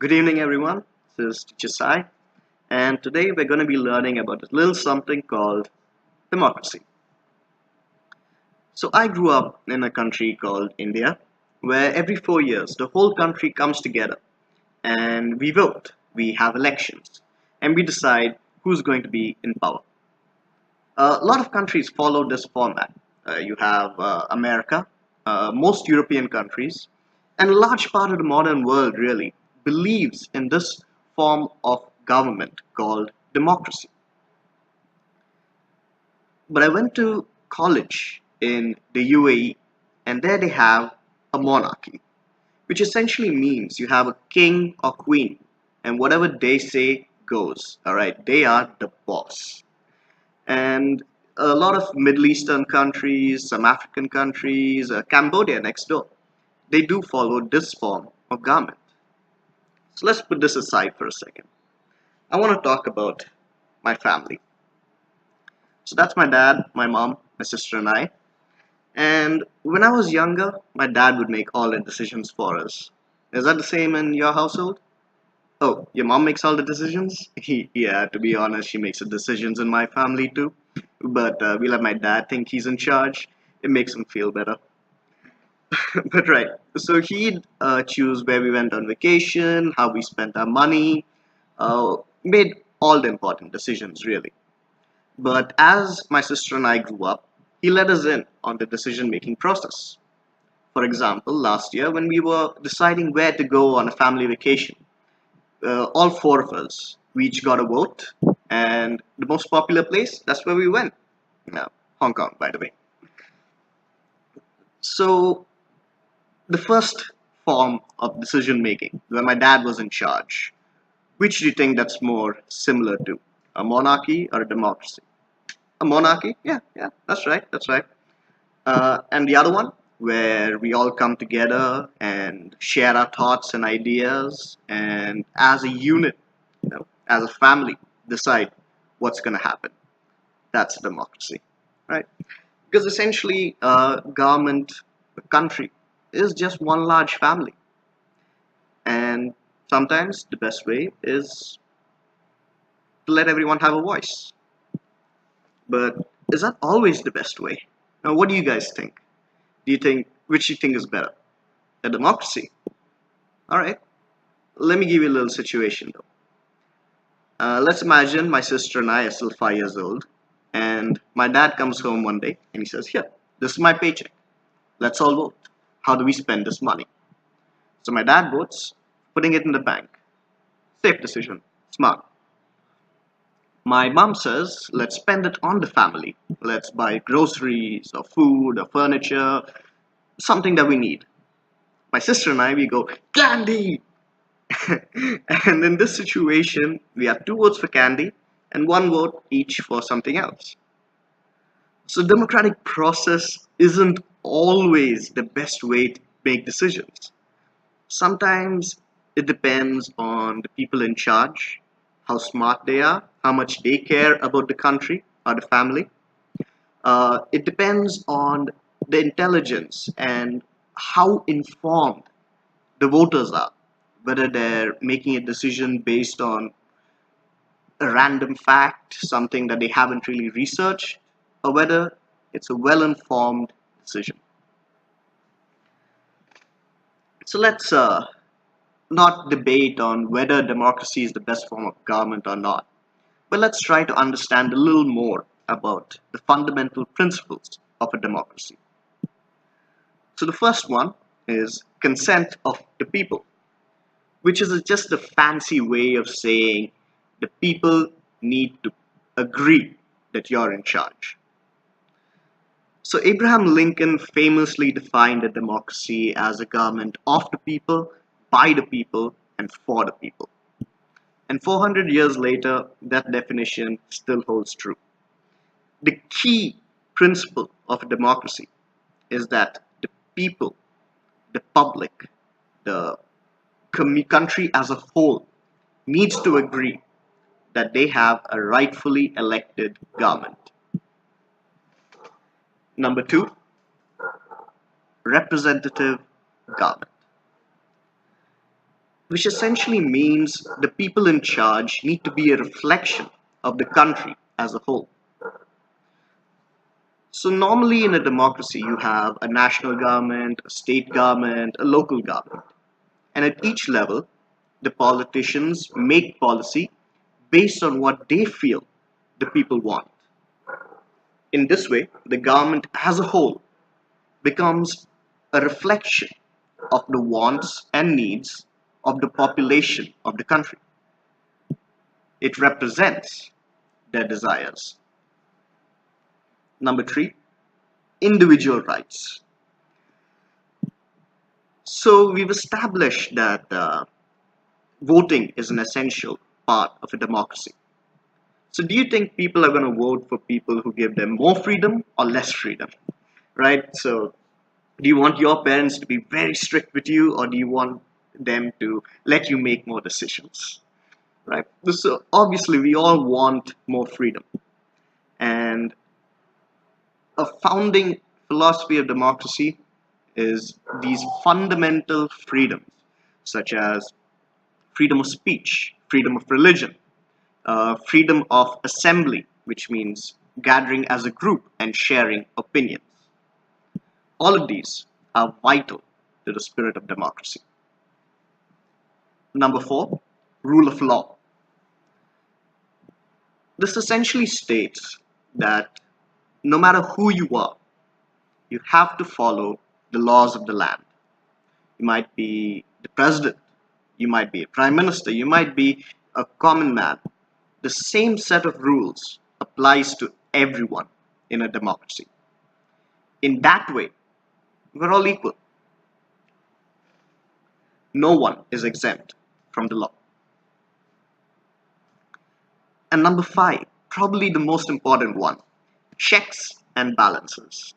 Good evening, everyone. This is Teacher Sai, and today we're going to be learning about a little something called democracy. So, I grew up in a country called India, where every 4 years the whole country comes together and we vote, we have elections, and we decide who's going to be in power. A lot of countries follow this format. You have America, most European countries, and a large part of the modern world really believes in this form of government called democracy. But I went to college in the UAE, and there they have a monarchy, which essentially means you have a king or queen, and whatever they say goes. All right, they are the boss. And a lot of Middle Eastern countries, some African countries, Cambodia next door, they do follow this form of government. So let's put this aside for a second. I want to talk about my family. So that's my dad, my mom, my sister, and I. And when I was younger, my dad would make all the decisions for us. Is that the same in your household? Oh, your mom makes all the decisions? Yeah, to be honest, she makes the decisions in my family too. But we let my dad think he's in charge. It makes him feel better. But right, so he'd choose where we went on vacation, how we spent our money, made all the important decisions really. But as my sister and I grew up, he let us in on the decision making process. For example, last year when we were deciding where to go on a family vacation, all four of us, we each got a vote, and the most popular place, that's where we went. Now, Hong Kong, by the way. So, the first form of decision making, when my dad was in charge, which do you think that's more similar to? A monarchy or a democracy? A monarchy? Yeah, that's right. And the other one, where we all come together and share our thoughts and ideas, and as a unit, as a family, decide what's going to happen. That's a democracy, right? Because essentially, government, a country, is just one large family, and sometimes the best way is to let everyone have a voice. But is that always the best way? Now, what do you guys think? Do you think which do you think is better? A democracy? All right. Let me give you a little situation though. Let's imagine my sister and I are still 5 years old, and my dad comes home one day and he says, "Here, this is my paycheck. Let's all vote. How do we spend this money?" So my dad votes, putting it in the bank. Safe decision. Smart. My mom says, "Let's spend it on the family. Let's buy groceries or food or furniture, something that we need." My sister and I, we go, "Candy!" And in this situation, we have two votes for candy and one vote each for something else. So democratic process isn't always the best way to make decisions. Sometimes it depends on the people in charge, how smart they are, how much they care about the country or the family. It depends on the intelligence and how informed the voters are, whether they're making a decision based on a random fact, something that they haven't really researched, or whether it's a well informed decision. So let's not debate on whether democracy is the best form of government or not, but let's try to understand a little more about the fundamental principles of a democracy. So the first one is consent of the people, which is just a fancy way of saying the people need to agree that you're in charge. So Abraham Lincoln famously defined a democracy as a government of the people, by the people, and for the people. And 400 years later, that definition still holds true. The key principle of a democracy is that the people, the public, the country as a whole needs to agree that they have a rightfully elected government. Number two, representative government. which essentially means the people in charge need to be a reflection of the country as a whole. So normally in a democracy, you have a national government, a state government, a local government. And at each level, the politicians make policy based on what they feel the people want. In this way, the government as a whole becomes a reflection of the wants and needs of the population of the country. It represents their desires. Number three, individual rights. So we've established that voting is an essential part of a democracy. So do you think people are going to vote for people who give them more freedom or less freedom? Right? So do you want your parents to be very strict with you, or do you want them to let you make more decisions? Right? So obviously we all want more freedom. And a founding philosophy of democracy is these fundamental freedoms, such as freedom of speech, freedom of religion, freedom of assembly, which means gathering as a group and sharing opinions. All of these are vital to the spirit of democracy. Number four, rule of law. This essentially states that no matter who you are, you have to follow the laws of the land. You might be the president, you might be a prime minister, you might be a common man. The same set of rules applies to everyone in a democracy. In that way, we're all equal. No one is exempt from the law. And number five, probably the most important one, checks and balances.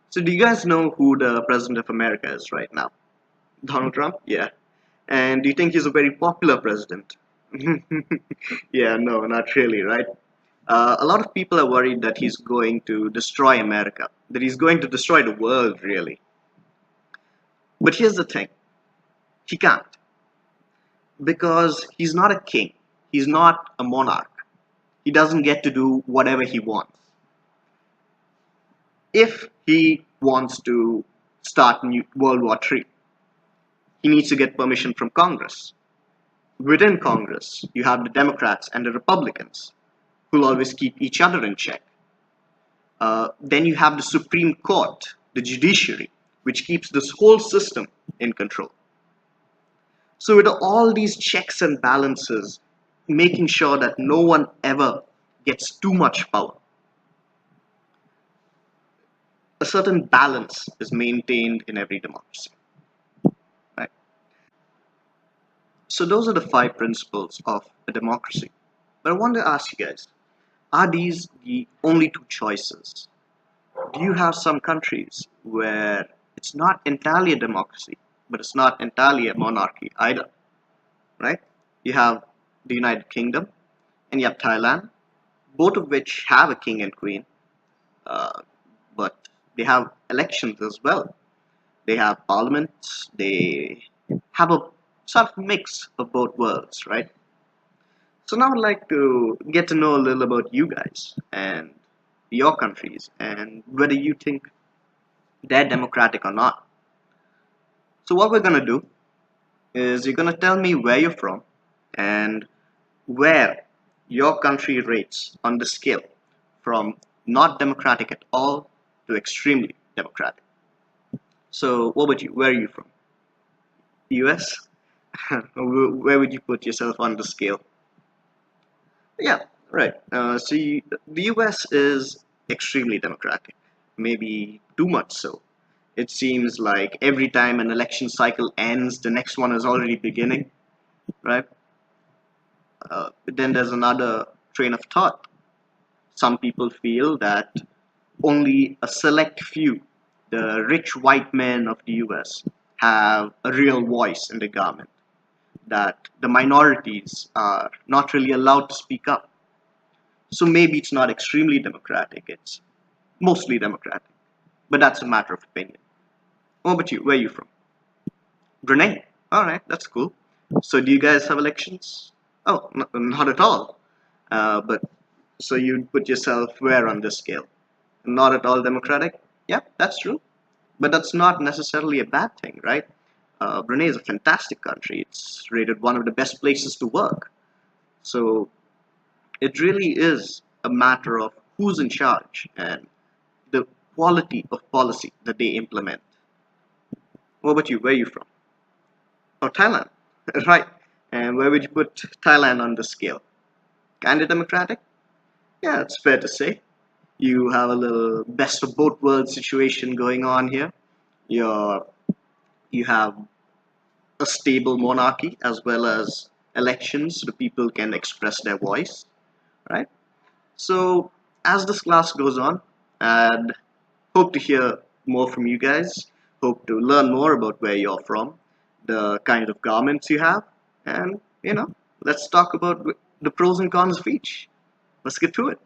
So do you guys know who the president of America is right now? Donald Trump? Yeah. And do you think he's a very popular president? Yeah, no, not really, right? A lot of people are worried that he's going to destroy America, that he's going to destroy the world, really. But here's the thing, he can't, because he's not a king, he's not a monarch. He doesn't get to do whatever he wants. If he wants to start World War III, he needs to get permission from Congress. Within Congress, you have the Democrats and the Republicans, who'll always keep each other in check. Then you have the Supreme Court, the judiciary, which keeps this whole system in control. So with all these checks and balances, making sure that no one ever gets too much power, a certain balance is maintained in every democracy. Right? So those are the five principles of a democracy. But I want to ask you guys, are these the only two choices? Do you have some countries where it's not entirely a democracy, but it's not entirely a monarchy either? Right? You have the United Kingdom and you have Thailand, both of which have a king and queen, but they have elections as well. They have parliaments, they have a sort of mix of both worlds, right? So now I'd like to get to know a little about you guys and your countries and whether you think they're democratic or not. So what we're gonna do is you're gonna tell me where you're from and where your country rates on the scale from not democratic at all to extremely democratic. So what about you? Where are you from? US? Where would you put yourself on the scale? Yeah, right. The US is extremely democratic, maybe too much so. It seems like every time an election cycle ends, the next one is already beginning, right? But then there's another train of thought. Some people feel that only a select few, the rich white men of the US, have a real voice in the government, that the minorities are not really allowed to speak up. So maybe it's not extremely democratic, it's mostly democratic. But that's a matter of opinion. What about you? Where are you from? Brunei. Alright, that's cool. So do you guys have elections? Oh, not at all. But so you'd put yourself where on this scale? Not at all democratic? Yeah, that's true. But that's not necessarily a bad thing, right? Brunei is a fantastic country. It's rated one of the best places to work. So it really is a matter of who's in charge and the quality of policy that they implement. What about you? Where are you from? Oh, Thailand. Right. And where would you put Thailand on the scale? Kinda democratic? Yeah, it's fair to say. You have a little best of both worlds situation going on here. You're, you have a stable monarchy as well as elections so the people can express their voice, right? So as this class goes on, I'd hope to hear more from you guys, hope to learn more about where you're from, the kind of garments you have, and let's talk about the pros and cons of each. Let's get to it.